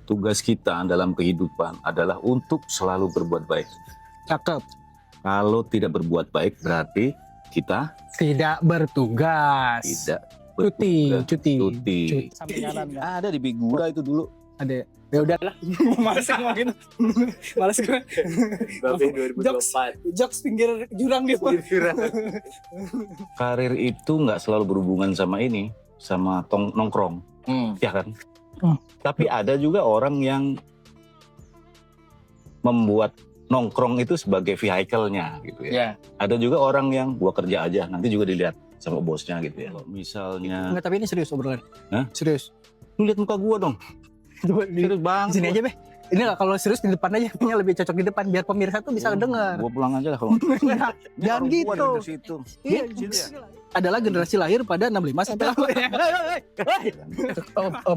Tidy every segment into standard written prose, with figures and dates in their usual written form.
tugas kita dalam kehidupan adalah untuk selalu berbuat baik. Cakep. Kalau tidak berbuat baik berarti kita Tidak bertugas. tidak Cuti. Sampai jalan nggak? Ada di Bigura itu dulu. Ada. Ya udahlah. Males ngomongin. Males gue. Jokes pinggir jurang gitu. Karir itu nggak selalu berhubungan sama ini, sama nongkrong, ya kan? Tapi ada juga orang yang membuat nongkrong itu sebagai vehicle-nya gitu ya. Ya. Ada juga orang yang gua kerja aja, nanti juga dilihat sama bosnya gitu ya. Misalnya, Enggak, tapi ini serius obrolan. Hah? Serius. lu lihat muka gua dong. Coba Serius banget. sini aja, Be. Ini lah kalau serius di depan aja, kayaknya lebih cocok di depan biar pemirsa tuh bisa dengar. Gua pulang aja lah kalau. Jangan gitu. Situ. Iya, adalah generasi lahir pada 65 sampai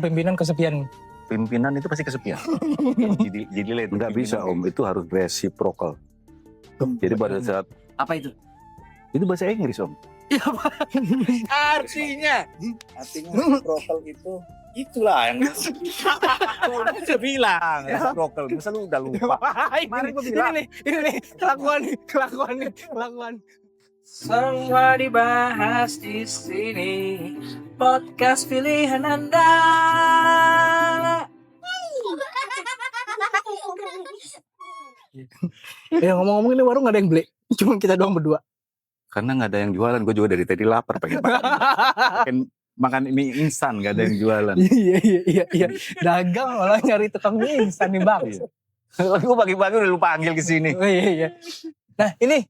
pimpinan kesepian. Pimpinan itu pasti kesepian. jadi late. Nggak bisa om, itu harus reciprocal. Jadi pada saat Apa itu? itu bahasa Inggris om. Artinya reciprocal itu itulah yang Udah bilang reciprocal, masa lu udah lupa. Mari gua bilang. Ini nih kelakuan. semua dibahas di sini. Podcast pilihan Anda. Ya ngomong-ngomong ini warung gak ada yang beli. Cuma kita doang berdua. Karena nggak ada yang jualan, gue juga dari tadi lapar pengen makan mie instan, nggak ada yang jualan. Iya. Dagang malah nyari tukang mie instan nih bang. Gue pagi-pagi udah lupa panggil ke sini. Oh, iya. Nah ini,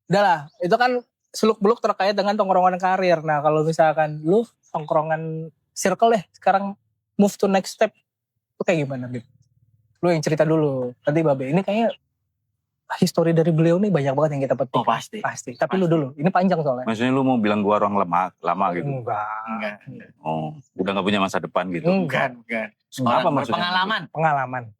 udahlah. Itu kan seluk-beluk terkait dengan tongkrongan karir. Nah kalau misalkan lu tongkrongan circle deh, sekarang move to next step. Itu kayak gimana gitu? Lu yang cerita dulu. Nanti Babe, ini kayaknya histori dari beliau nih banyak banget yang kita petik. Oh pasti. Tapi lu dulu, ini panjang soalnya. Maksudnya lu mau bilang gue orang lama gitu? Enggak. Oh, udah nggak punya masa depan gitu? Enggak. Apa maksudnya? Pengalaman.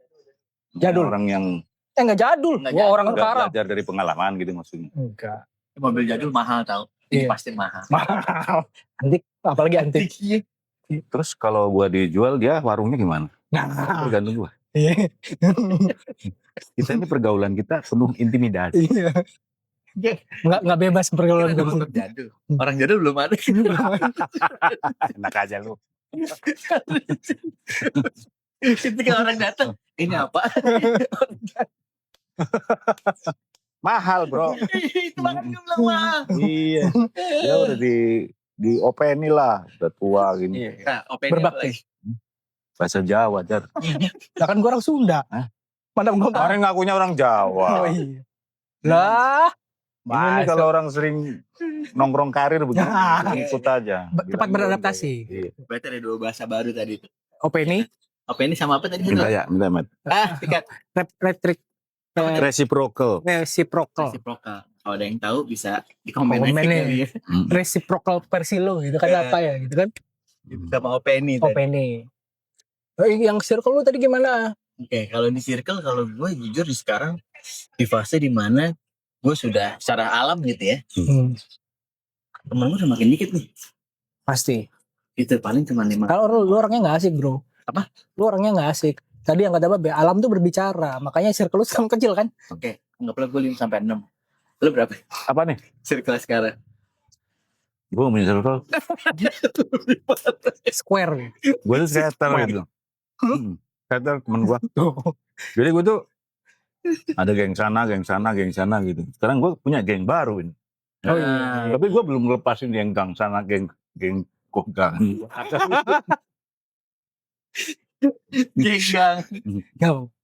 Jadul. Orang yang Enggak jadul. Gua orang nggak sekarang. belajar dari pengalaman gitu maksudnya? Enggak. Mobil jadul mahal tau. Iya. Ini pasti mahal. Mahal. Antik, apalagi antik. Terus kalau gue dijual dia warungnya gimana? Nah. Tergantung gue. Iya. Kita ini pergaulan kita penuh intimidasi. Iya. Nggak bebas pergaulan Orang jadul. Orang jadul belum ada. Enak aja lu. Ketika orang datang, ini apa? Mahal bro. Itu banget gue bilang mahal. Iya. Ya udah di openi lah, udah tua gini. Nah, opini Berbakti. Bahasa Jawa jar. Nah kan gue orang Sunda. Hah? Mana gue Orang ngakunya orang Jawa. Oh iya. Lah. Ini kalau orang sering nongkrong karir begitu, ikut aja. Cepat beradaptasi. Iya. Berarti ada dua bahasa baru tadi tuh. Opini. Opini sama apa tadi? Minta ya, minta Mat. Tiket. Reciprocal. Reciprocal. Reciprocal. Kalau ada yang tahu bisa di komen Komen aja. nih. Reciprocal persilo gitu kan apa ya gitu kan. Sama opini tadi. Opini. Yang circle lu tadi gimana? Oke, kalau di circle, kalau gue jujur di sekarang di fase dimana gue sudah secara alam gitu ya, temen gue udah makin dikit nih. Pasti. Itu paling cuma 5. Kalau lu orangnya nggak asik bro. Apa? Lu orangnya nggak asik. Tadi yang kata Babe, alam tuh berbicara. Makanya circle lu sekarang kecil kan? Oke, anggaplah gue 5-6. Lu berapa? Apa nih? Circle sekarang. Gue punya circle. Square. Gue tuh skater gitu. Skater temen gue. Jadi gue tuh ada geng sana gitu. Sekarang gue punya geng baru ini. Oh iya. Tapi gue belum lepasin yang gang sana, geng gang. Genggang.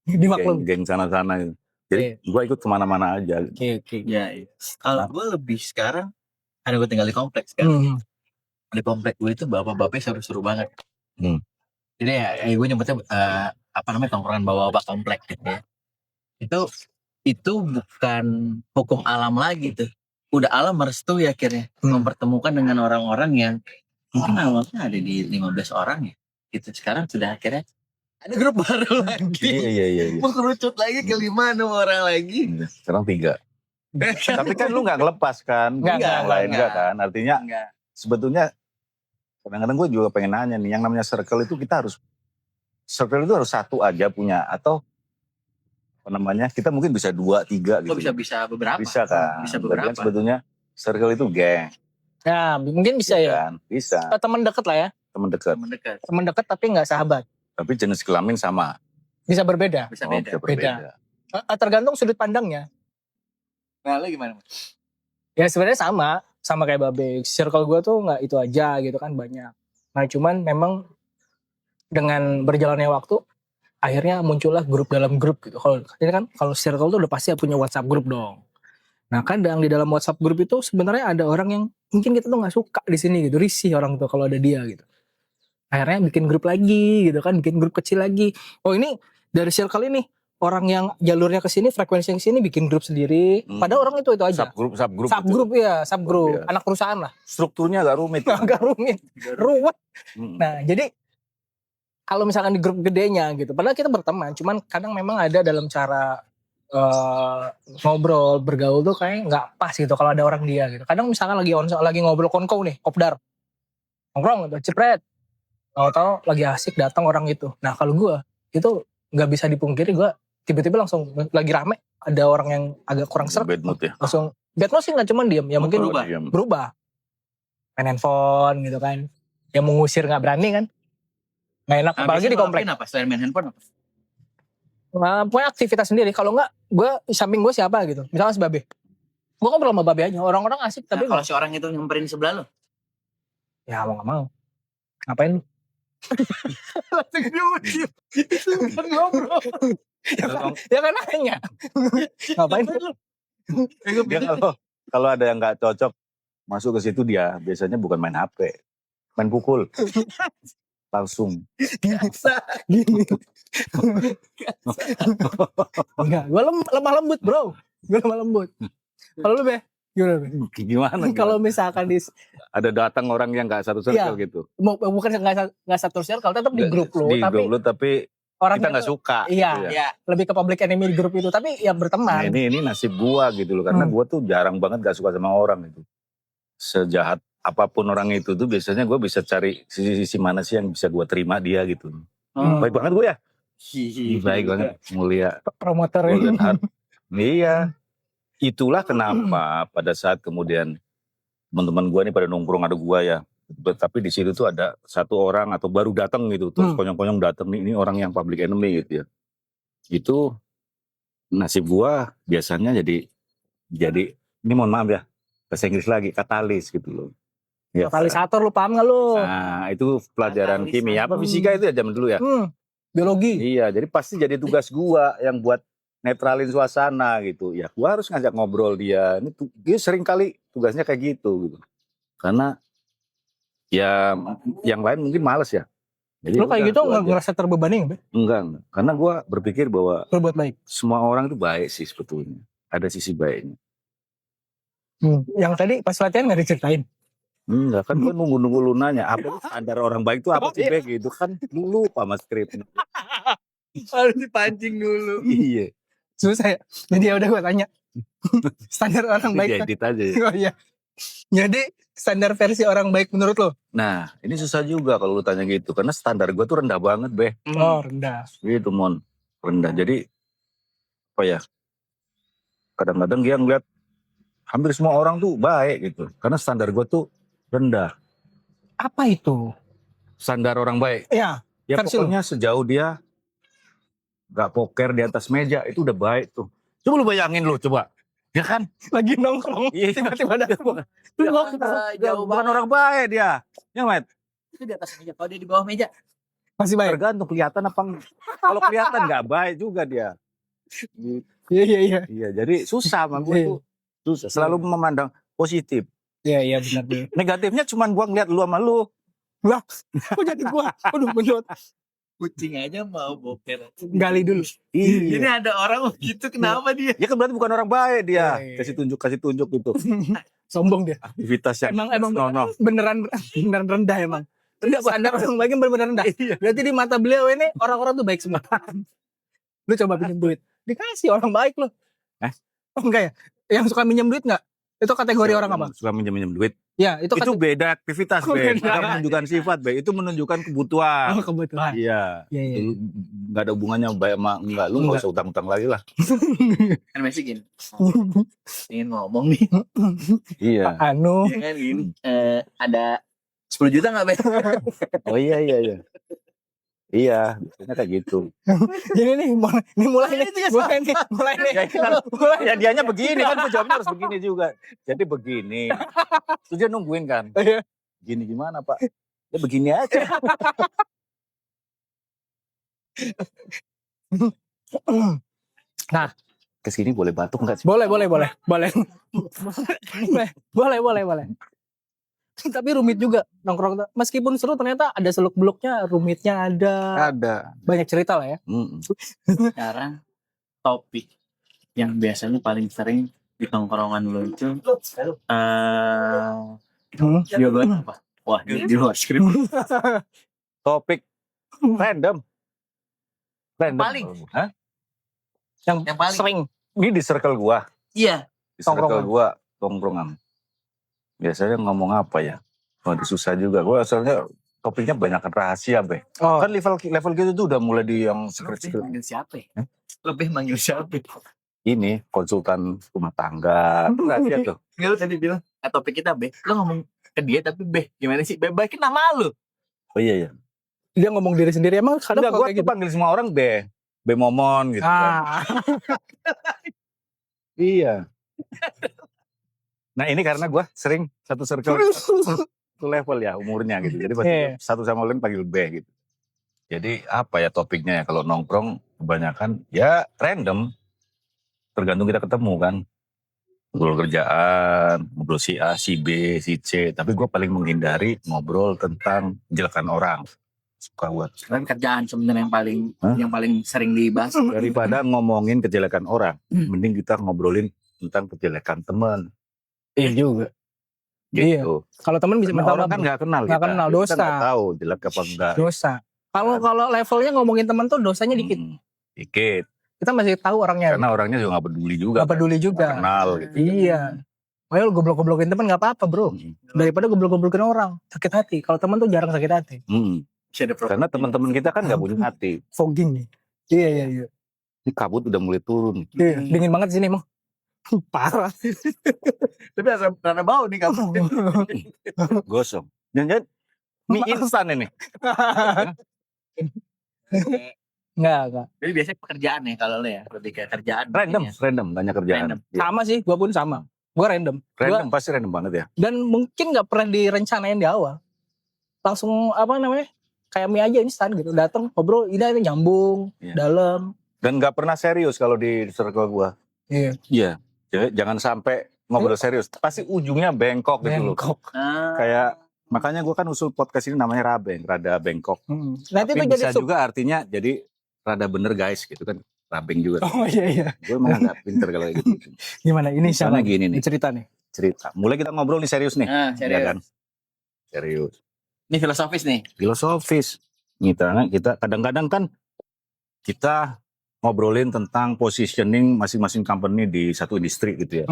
Dimaklum. Geng sana itu. Jadi gue ikut kemana-mana aja. Oke. Ya, iya. Kalau gue lebih sekarang, karena gue tinggal di kompleks kan. Di kompleks gue itu bapak-bapaknya seru-seru banget. Jadi ya gue nyebutnya tongkrongan bawa-bapak kompleks gitu ya. Itu bukan hukum alam lagi tuh. Udah alam merestui akhirnya mempertemukan dengan orang-orang yang mungkin awalnya ada di 15 orang ya. Gitu sekarang sudah akhirnya ada grup baru lagi. Iya. Mengerucut lagi ke 5-6 orang lagi. Sekarang 3. Tapi kan lu gak ngelepas kan. Yang lain enggak kan. Artinya sebetulnya kadang-kadang gue juga pengen nanya nih. Yang namanya circle itu kita harus circle itu harus satu aja punya atau apa namanya? Kita mungkin bisa 2, 3 gitu. Oh, bisa beberapa. Bisa kan. Bisa Berarti kan beberapa. sebetulnya circle itu geng. Ya mungkin bisa ya. Kan? Bisa. Teman dekat lah ya. Teman dekat. Mendekat. Teman dekat tapi nggak sahabat. Tapi jenis kelamin sama. Bisa berbeda. Bisa Oh, beda. bisa berbeda. Tergantung sudut pandangnya. Nah, lu gimana? Ya sebenarnya sama kayak Babe. Circle gue tuh nggak itu aja gitu kan, banyak. Nah cuman memang dengan berjalannya waktu akhirnya muncullah grup dalam grup gitu. Kalau ini kan kalau circle tuh udah pasti punya WhatsApp grup dong. Nah kadang di dalam WhatsApp grup itu sebenarnya ada orang yang mungkin kita tuh nggak suka di sini gitu, risih orang tuh kalau ada dia gitu. Akhirnya bikin grup lagi gitu kan, bikin grup kecil lagi. Oh ini dari circle ini orang yang jalurnya ke sini, frekuensi yang sini bikin grup sendiri. Padahal orang itu aja. Subgrup. Subgrup ya, subgrup. Luar biasa. Anak perusahaan lah. Strukturnya agak rumit. Agak rumit, ruwet. Hmm. Nah jadi kalau misalkan di grup gedenya gitu, padahal kita berteman, cuman kadang memang ada dalam cara ngobrol, bergaul tuh kayak nggak pas gitu kalau ada orang dia gitu. Kadang misalkan lagi ngobrol konko nih, kopdar, nongkrong gitu, cepret, tahu-tahu lagi asik datang orang itu. Nah kalau gue itu nggak bisa dipungkiri, gue tiba-tiba langsung lagi rame ada orang yang agak kurang seret, Bad mood ya. langsung bad mood sih nggak cuman diem, ya mungkin berubah, main handphone gitu kan, yang mengusir nggak berani kan. Nggak enak, apalagi di komplek. Apa? Selain main handphone apa? Nah, punya aktivitas sendiri. Kalau nggak, gue samping gue siapa gitu. Misalnya si Babe. Gue ngobrol sama Babe aja. Orang-orang asik. Tapi Nah, kalau si orang itu nyamperin sebelah lo? ya mau nggak mau. Ngapain lu? Langsung diuji. Kan ngobrol. Ya kan nanya. Ngapain lu? Dia kalau ada yang nggak cocok masuk ke situ dia biasanya bukan main HP, main pukul. Langsung. Biasa. Gini. Enggak, gue lemah lembut bro. Gue lemah lembut. Kalau lu Be? Gimana Be? Gimana? Kalau misalkan ada datang orang yang nggak satu circle gitu. bukan nggak satu circle, tetap di grup lo. Di grup lo tapi orang kita nggak suka. Iya, gitu ya. Lebih ke public enemy di grup itu. Tapi ya berteman. Nah, ini nasib gua gitu loh. Karena gua tuh jarang banget gak suka sama orang itu. Sejahat apapun orang itu tuh biasanya gue bisa cari sisi-sisi mana sih yang bisa gue terima dia gitu. Baik banget gue ya. Baik banget, mulia. Promotor ini. Iya. Itulah kenapa pada saat kemudian teman-teman gue nih pada nongkrong ada gue ya. Tapi di situ tuh ada satu orang atau baru datang gitu. Terus konyong-konyong datang nih, ini orang yang public enemy gitu ya. Itu nasib gue biasanya jadi ini mohon maaf ya. Bahasa Inggris lagi, katalis gitu loh. Ya, katalisator lu paham gak lu? Nah itu pelajaran kimia apa fisika itu ya zaman dulu ya. Biologi. Iya jadi pasti jadi tugas gua yang buat netralin suasana gitu. Ya gua harus ngajak ngobrol dia. Dia sering kali tugasnya kayak gitu. Karena ya yang lain mungkin males ya. Jadi lu kayak gitu gak ngerasa terbebani gak? Enggak. Karena gua berpikir bahwa berbuat baik. Semua orang itu baik sih sebetulnya. Ada sisi baiknya. Yang tadi pas latihan gak diceritain? Enggak kan gue nunggu lu nanya apa standar orang baik itu apa sih Bek gitu kan dulu sama skripnya. Harus dipancing dulu. Iya. Susah ya. Jadi ya udah gue tanya. Standar orang baik. Edit aja ya. Oh iya. Jadi standar versi orang baik menurut lo? Nah ini susah juga kalau lu tanya gitu karena standar gue tuh rendah banget Beh. Oh rendah. Gitu Mon. Rendah jadi apa ya. Kadang-kadang dia ngeliat hampir semua orang tuh baik gitu. Karena standar gue tuh rendah. Apa itu? Standar orang baik. Iya. Ya pokoknya sejauh dia gak poker di atas meja itu udah baik tuh. Coba lu bayangin lu coba. Ya kan? Lagi nongkrong. Iya. Tiba-tiba ada. Jauh bukan orang baik dia. Ya Mat? Itu di atas meja. Kalau dia di bawah meja. Masih baik. Tergantung kelihatan apa. Kalau kelihatan gak baik juga dia. Iya. Iya jadi susah sama gue tuh. Susah. Selalu memandang positif. Iya benar. Negatifnya cuma gua ngeliat lu sama lu. Lah, kok jadi gua? Aduh menurut. Kucing aja mau boker. Gali dulu. Ini ada orang begitu kenapa dia? Ya kan berarti bukan orang baik dia. Iya. Kasih tunjuk gitu. Sombong dia. Aktivitas yang Emang no. beneran rendah emang. Standar orang baik beneran rendah. Berarti di mata beliau ini orang-orang tuh baik semua. Lu coba pinjam duit. Dikasih orang baik loh. Oh enggak ya? Yang suka minjem duit enggak? Itu kategori orang apa? Suka minjem duit. Ya, itu Itu beda aktivitas, Be. Beda. Bukan menunjukkan sifat, Be. Itu menunjukkan kebutuhan. kebutuhan. Iya. Iya, iya. Lu nggak ada hubungannya baik sama enggak. Lu nggak Enggak. usah utang-utang lagi lah. Kan masih gini. Ingin ngomong nih. Iya. Anu. Kan gini. Ada 10 juta nggak, Be? Oh iya. Iya, biasanya kayak gitu. Ini nih, mulai nih. Ya dianya begini kan, gua jawabnya harus begini juga. Jadi begini. Terus dia nungguin kan. Iya. Gini gimana, Pak? Ya begini aja. Nah, Kesini boleh batuk nggak sih? boleh. Boleh. Tapi rumit juga nongkrong. Meskipun seru ternyata ada seluk-beluknya, rumitnya ada. Ada. Banyak cerita lah ya. Sekarang topik yang biasanya paling sering di tongkrongan lo itu jawaban apa? Wah, di luar skrip. Topik random. Paling? Hah? Yang paling sering. Ini di circle gua. Iya. Di circle Tongkrongan. gua tongkrongan. Biasanya ngomong apa ya? Waduh susah juga. Gua asalnya topiknya banyak rahasia, Be. Oh, Kan level gitu tuh udah mulai di yang Lebih secret-secret. manggil siapa? Ya? Hah? Lebih manggil siapa? Ini konsultan rumah tangga. Rahasia tuh. Nggak, lu tadi bilang topik kita B. Lu ngomong ke dia tapi B. Gimana sih? Baikin nama lu. Oh iya. dia ngomong diri sendiri emang kadang Enggak, kalau gua kayak tuh gitu. panggil semua orang B. B Momon gitu kan. Iya. Nah ini karena gue sering satu circle, satu level ya umurnya gitu. Jadi pasti satu sama lain panggil B gitu. Jadi apa ya topiknya ya kalau nongkrong kebanyakan ya random. Tergantung kita ketemu kan. Ngobrol kerjaan, ngobrol si A, si B, si C. Tapi gue paling menghindari ngobrol tentang menjelekan orang. Suka gue. Kan kerjaan sebenarnya yang paling sering dibahas. Daripada ngomongin kejelekan orang, mending kita ngobrolin tentang kejelekan teman. Iya juga. Gitu. Kalau teman bisa minta orang kan nggak kenal nggak kita. kenal, Kita dosa. nggak tahu jelek apa enggak. Dosa. Kalau levelnya ngomongin teman tuh dosanya dikit. Dikit. Kita masih tahu orangnya. Karena orangnya juga nggak peduli juga. Nggak peduli juga. Nggak kenal gitu. Iya. Ayo goblok-goblokin teman nggak apa-apa bro. Daripada goblok-goblokin orang sakit hati. Kalau teman tuh jarang sakit hati. Karena teman-teman kita kan nggak punya hati. Fogging nih. Iya. Ini kabut udah mulai turun. Iya. Dingin banget di sini emang. Parah. Tapi rada bau nih kamu. Gosong. Jangan mie instan ini. Enggak. Jadi biasanya pekerjaan ya kalau lo ya, lebih kayak kerjaan. Random, banyak kerjaan. Random. Ya. Sama sih, gua pun sama. Gua random. Pasti random banget ya. Dan mungkin nggak pernah direncanain di awal. Langsung kayak mie aja instan gitu. Datang ngobrol, ini nyambung, dalam. Dan nggak pernah serius kalau di circle gua. Iya. Jangan sampai ngobrol serius. Pasti ujungnya bengkok gitu loh. Kayak makanya gua kan usul podcast ini namanya Rabeng, rada bengkok. Nanti tapi itu bisa jadi juga artinya jadi rada bener guys gitu kan. Rabeng juga. Oh iya. Gue emang agak pinter kalau kayak gitu. Gimana ini Misalnya siapa? gini nih. Cerita. Mulai kita ngobrol nih serius nih. Serius. Ya kan? Serius. Ini filosofis nih. Filosofis. Kita kadang-kadang kan kita ngobrolin tentang positioning masing-masing company di satu industri gitu ya.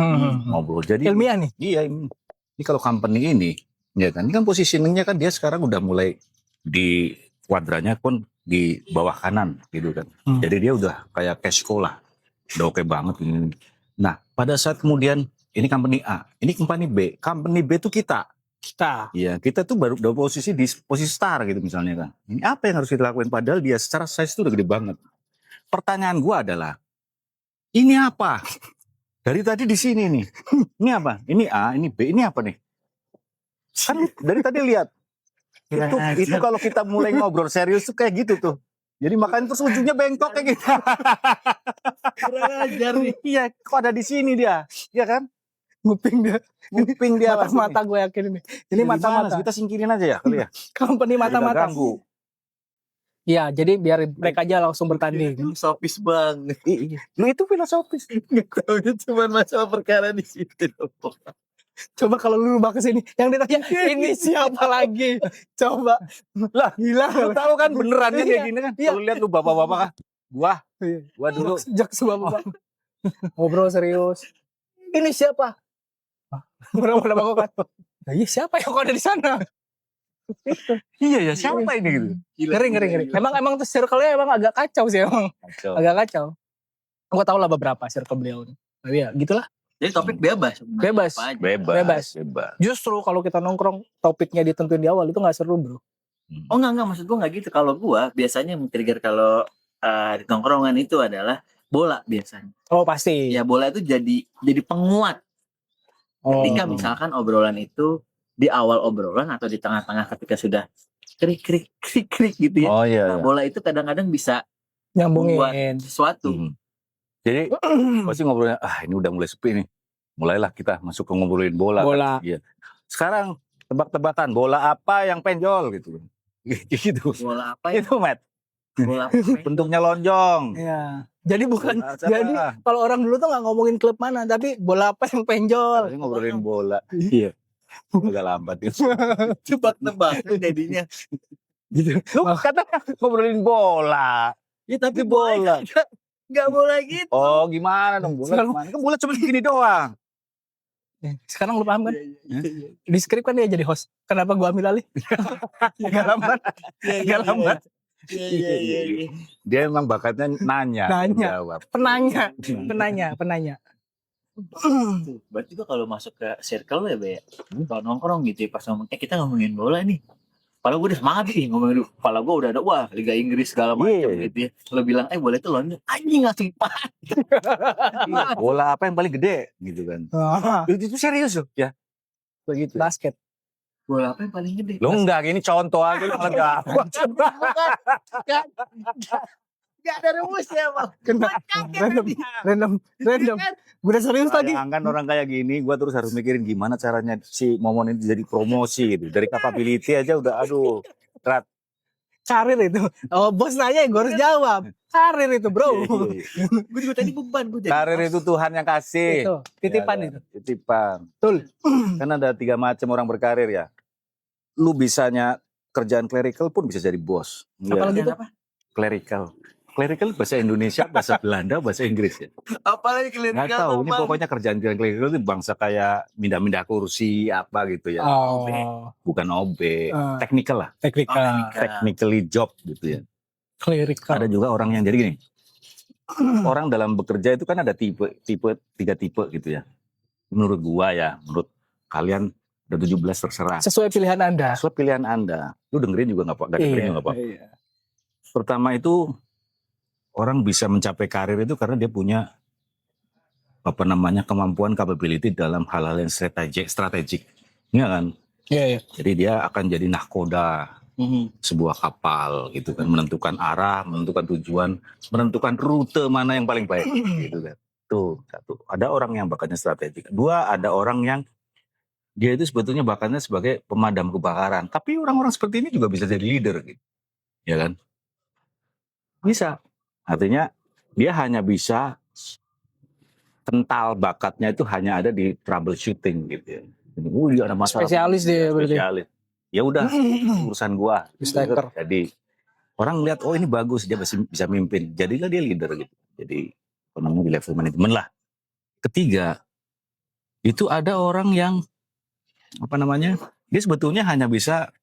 Ngobrol. Jadi ilmiah nih. Iya, ini kalau company ini ya kan, ini kan positioningnya kan dia sekarang udah mulai di kuadrannya pun di bawah kanan gitu kan. Jadi dia udah kayak cash cow lah. Udah oke banget ini. Nah, pada saat kemudian ini company A, ini company B. Company B itu kita. Iya, kita tuh baru udah posisi di posisi star gitu misalnya kan. Ini apa yang harus kita lakuin padahal dia secara size itu udah gede banget. Pertanyaan gua adalah ini apa? Dari tadi di sini nih. Ini apa? Ini A, ini B, ini apa nih? Kan dari tadi lihat. Itu kalau kita mulai ngobrol serius tuh kayak gitu tuh. Jadi makanya terus ujungnya bengkok kayak gitu. Kurang ajar nih. Iya, kok ada di sini dia. Iya kan? Nguping dia. Mata gue yakin ini. Ini mata-mata. Kita singkirin aja ya kali ya. Company mata-mata. Ganggu. Iya, jadi biar mereka aja langsung bertanding. Filosofis banget. Iya. Lu itu filosofis. Gak tau cuma masalah perkara di situ. Coba kalau lu rubah ke sini, yang ditanya ini siapa lagi? Coba. Lah, gila. Lu tahu kan beneran kan kayak gini kan. Kalau lihat lu bapak-bapak kan. Gua dulu Sejak sebab ngobrol serius. Ini siapa? Berapa kok kan? Nah, iya siapa yang kok ada di sana? Iya ya, siapa ini gitu? Ngeri. Emang tuh circle-nya emang agak kacau sih emang. Kacau. Agak kacau. Gue tau lah beberapa circle beliau. Tapi ya gitulah. Jadi topik bebas sebenarnya. Bebas. Apa aja. Bebas. Bebas. Justru kalau kita nongkrong topiknya ditentuin di awal itu gak seru bro. Oh enggak maksud gue enggak gitu. Kalau gue biasanya yang trigger kalau di tongkrongan itu adalah bola biasanya. Oh pasti. Ya bola itu jadi penguat. Ketika misalkan obrolan itu di awal obrolan atau di tengah-tengah ketika sudah krik gitu ya. Oh iya. Nah, bola itu kadang-kadang bisa nyambungin sesuatu. Jadi pasti ngobrolnya, ini udah mulai sepi nih. Mulailah kita masuk ke ngobrolin bola. Bola. Kan? Iya. Sekarang tebak-tebakan bola apa yang penjol gitu. Gitu. Bola apa ya? Itu Matt. Bola apa? Bentuknya lonjong. Iya. Jadi bukan. Bola apa? Jadi kalau orang dulu tuh nggak ngomongin klub mana, tapi bola apa yang penjol. Jadi ngobrolin bola. Iya. Agak lambat itu. Tebak-tebakan jadinya. Gitu. Lu katanya ngobrolin bola. Ya tapi bola. Enggak boleh gitu. Oh gimana dong bola? Gimana? Kan bola cuma segini doang. Sekarang lu paham kan? Di skrip kan dia jadi host. Kenapa gua ambil alih? Agak lambat. Agak lambat. Iya. Dia emang bakatnya nanya. Jawab. Penanya. Berarti gua kalau masuk ke circle ya Be, kalau nongkrong gitu ya, pas kita ngomongin bola nih. Padahal gue udah semangat nih ngomongin dulu. Kepala gue udah ada, Liga Inggris segala macam gitu ya. Lo bilang, bola itu London. Anjing ngasih pan. Bola apa yang paling gede gitu kan. Itu serius loh ya. Begitu. Basket. Bola apa yang paling gede? Lo enggak, ini contoh aja lo enggak. Gak ada rumusnya Bang. Random. Gue udah serius tadi. Bayangkan orang kayak gini, gue terus harus mikirin gimana caranya si Momon ini jadi promosi gitu. Dari capability aja udah aduh. Berat. Karir itu. Oh bos nanya gue harus jawab. Karir itu bro. Gue juga tadi beban. Karir itu Tuhan yang kasih. Itu, titipan Ya, itu. Titipan. Betul. Kan ada 3 macam orang berkarir ya. Lu bisanya kerjaan clerical pun bisa jadi bos. Apalagi Ya. itu? Clerical. Clerical bahasa Indonesia, bahasa Belanda, bahasa Inggris ya. Apalagi Nggak tahu, ini pokoknya kerjaan clerical itu bangsa kayak mindah-mindah kursi apa gitu ya. Oh. Bukan OB, technical lah. Technically job gitu ya. Clerical. Ada juga orang yang jadi gini. Orang dalam bekerja itu kan ada tiga tipe gitu ya. Menurut gua ya, menurut kalian ada 17 terserah. Sesuai pilihan Anda. Sesuai pilihan Anda. Lu dengerin juga nggak apa-apa, dengerin juga nggak apa-apa. Iya. Pertama itu orang bisa mencapai karir itu karena dia punya kemampuan capability dalam hal-hal yang strategik. Iya kan? Iya. Jadi dia akan jadi nahkoda sebuah kapal gitu kan, menentukan arah, menentukan tujuan, menentukan rute mana yang paling baik gitu kan. Tuh, satu. Ada orang yang bakatnya strategik. 2, ada orang yang dia itu sebetulnya bakatnya sebagai pemadam kebakaran. Tapi orang-orang seperti ini juga bisa jadi leader gitu. Ya kan? Bisa. Artinya dia hanya bisa kental bakatnya itu hanya ada di troubleshooting gitu ya. Dia ada masalah. Spesialis dia berarti. Spesialis. Ya udah urusan gua. Mister. Jadi orang lihat ini bagus, dia bisa mimpin. Jadilah dia leader gitu. Jadi di level manajemen lah. Ketiga, itu ada orang yang dia sebetulnya hanya bisa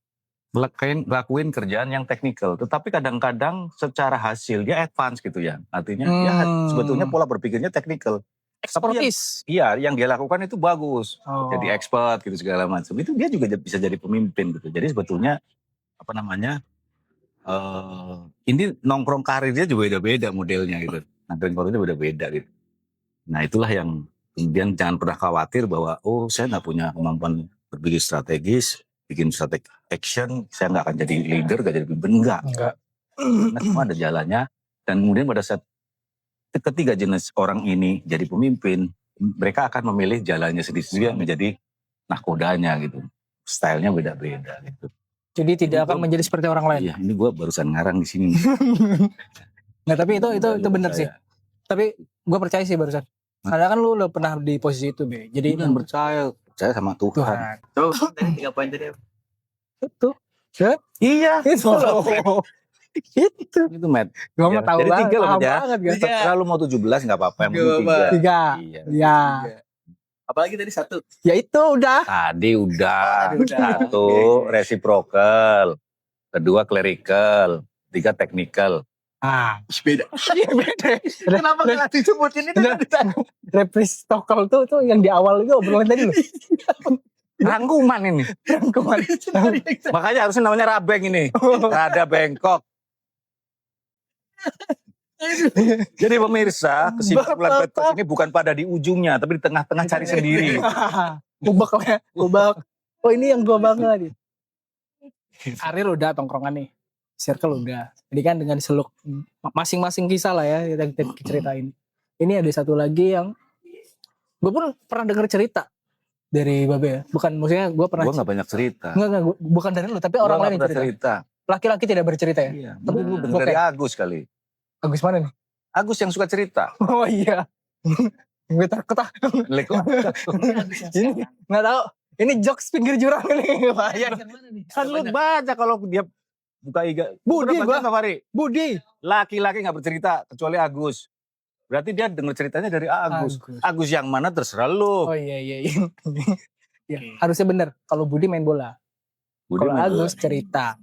ngelakuin kerjaan yang teknikal, tetapi kadang-kadang secara hasil dia advance gitu ya. Artinya dia sebetulnya pola berpikirnya teknikal. Expertise. Iya, yang dia lakukan itu bagus. Oh. Jadi expert gitu segala macam. Itu dia juga bisa jadi pemimpin gitu. Jadi sebetulnya ini nongkrong karirnya juga beda-beda modelnya gitu. Nongkrong karirnya beda-beda gitu. Nah itulah yang kemudian jangan pernah khawatir bahwa saya nggak punya kemampuan berpikir strategis, bikin strategi action, saya nggak akan jadi leader, nggak jadi pemimpin, enggak. Karena semua ada jalannya. Dan kemudian pada saat ketiga jenis orang ini jadi pemimpin, mereka akan memilih jalannya sendiri-sendiri yang menjadi nahkodanya gitu. Stylenya beda-beda gitu. Jadi tidak akan menjadi seperti orang lain. Iya, ini gue barusan ngarang di sini. Nah tapi itu benar sih. Tapi gue percaya sih barusan. Karena kan lu udah pernah di posisi itu, Be. Jadi kan percaya sama Tuhan. Tuh, tadi 3 poin tadi. Itu. Iya. Itu. Itu Matt. Gue mau tahu jadi 3 loh banget. Terserah lu mau 17 gak apa-apa. Yang penting 3. Iya. Apalagi tadi satu. Ya itu udah. Tadi udah. Tadi udah. Satu reciprocal. Kedua clerical. Tiga technical. Ah, Beda. iya beda. Kenapa nggak disebutin itu? Reciprocal tuh yang di awal itu obrolan tadi loh. Rangkuman ini. Rangkuman. Makanya harusnya namanya rabeng ini. Rada bengkok. Jadi pemirsa, kesimpulan podcast ini bukan pada di ujungnya, tapi di tengah-tengah cari sendiri. Ubak lah ya, ubak. Oh ini yang gua bangga nih. Karir udah, tongkrongan nih. Circle udah. Jadi kan dengan seluk masing-masing kisah lah ya kita ceritain. Ini ada satu lagi yang gue pun pernah denger cerita dari Babe ya. Bukan maksudnya gue pernah. Gue gak banyak cerita. Enggak, bukan dari lu, tapi orang lain yang cerita. Laki-laki tidak bercerita ya? Iya. Tapi lu denger dari Agus kali. Agus mana nih? Agus yang suka cerita. Oh iya. Gue takut ah. Ini nggak tahu. Ini jokes pinggir jurang nih. Bahaya. Kan lu baca kalau dia buka IG. Budi gua. Nggak, Fari? Budi. Laki-laki gak bercerita kecuali Agus. Berarti dia denger ceritanya dari Agus. Agus yang mana terserah lu. Oh iya. Ya, harusnya bener. Kalau Budi main bola. Kalau Agus cerita.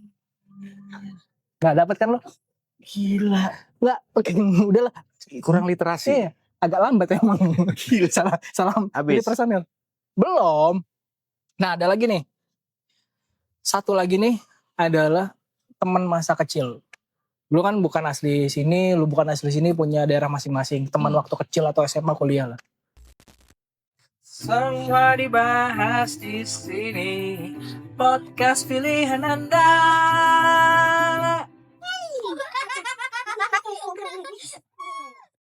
Nggak dapat kan lo? Gila. Nggak. Oke, udahlah. Kurang literasi. Iya. Agak lambat emang. Gila. Salah. Habis. Personil. Belum. Nah ada lagi nih. Satu lagi nih adalah teman masa kecil. Lu kan bukan asli sini, lu bukan asli sini, punya daerah masing-masing. Teman waktu kecil atau SMA kuliah lah. Semua dibahas di sini. Podcast pilihan Anda.